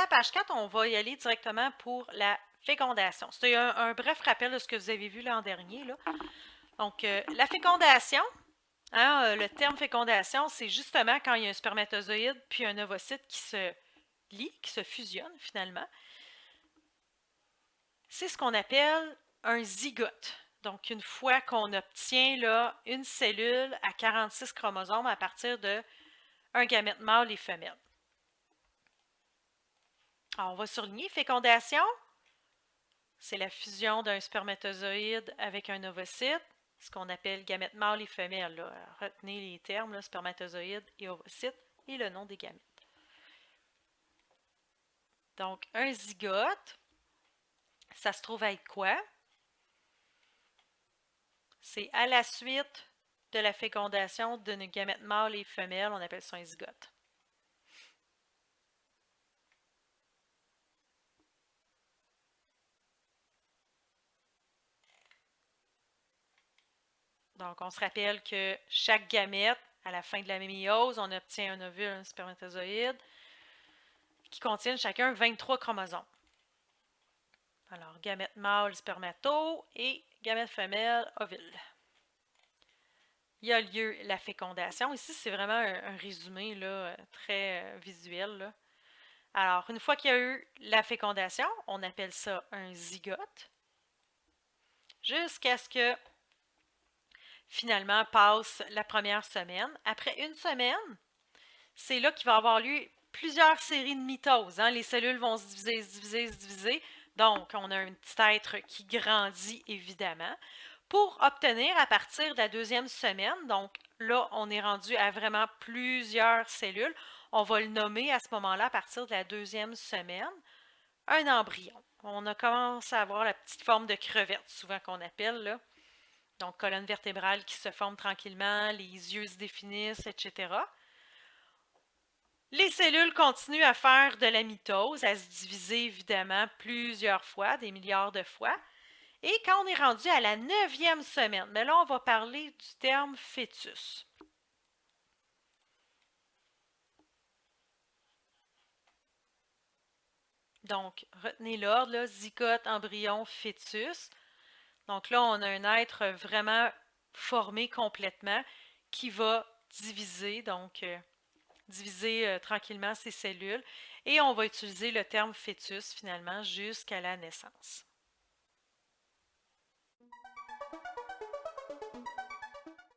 la page 4, on va y aller directement pour la fécondation. C'est un bref rappel de ce que vous avez vu l'an dernier, là. Donc, la fécondation, hein, le terme fécondation, c'est justement quand il y a un spermatozoïde puis un ovocyte qui se lient, qui se fusionnent finalement. C'est ce qu'on appelle un zygote. Donc, une fois qu'on obtient là, une cellule à 46 chromosomes à partir d'un gamète mâle et femelle. Alors, on va surligner fécondation. C'est la fusion d'un spermatozoïde avec un ovocyte, ce qu'on appelle gamète mâle et femelle. Là. Retenez les termes, là, spermatozoïde et ovocyte, et le nom des gamètes. Donc, un zygote, ça se trouve à être quoi? C'est à la suite de la fécondation d'une gamète mâle et femelle, on appelle ça un zygote. Donc, on se rappelle que chaque gamète, à la fin de la méiose, on obtient un ovule, un spermatozoïde, qui contiennent chacun 23 chromosomes. Alors, gamète mâle, spermato et gamète femelle, ovule. Il y a lieu la fécondation. Ici, c'est vraiment un résumé là, très visuel. Là. Alors, une fois qu'il y a eu la fécondation, on appelle ça un zygote. Jusqu'à ce que finalement passe la première semaine. Après une semaine, c'est là qu'il va avoir lieu plusieurs séries de mitoses. Hein. Les cellules vont se diviser, se diviser, se diviser. Donc, on a un petit être qui grandit, évidemment, pour obtenir à partir de la deuxième semaine, donc là, on est rendu à vraiment plusieurs cellules. On va le nommer à ce moment-là, à partir de la deuxième semaine, un embryon. On a commencé à avoir la petite forme de crevette, souvent qu'on appelle, là. Donc, colonne vertébrale qui se forme tranquillement, les yeux se définissent, etc. Les cellules continuent à faire de la mitose, à se diviser évidemment plusieurs fois, des milliards de fois. Et quand on est rendu à la 9e semaine, mais là, on va parler du terme fœtus. Donc, retenez l'ordre, là, zygote, embryon, fœtus. Donc là, on a un être vraiment formé complètement qui va diviser, donc diviser tranquillement ses cellules. Et on va utiliser le terme fœtus finalement jusqu'à la naissance.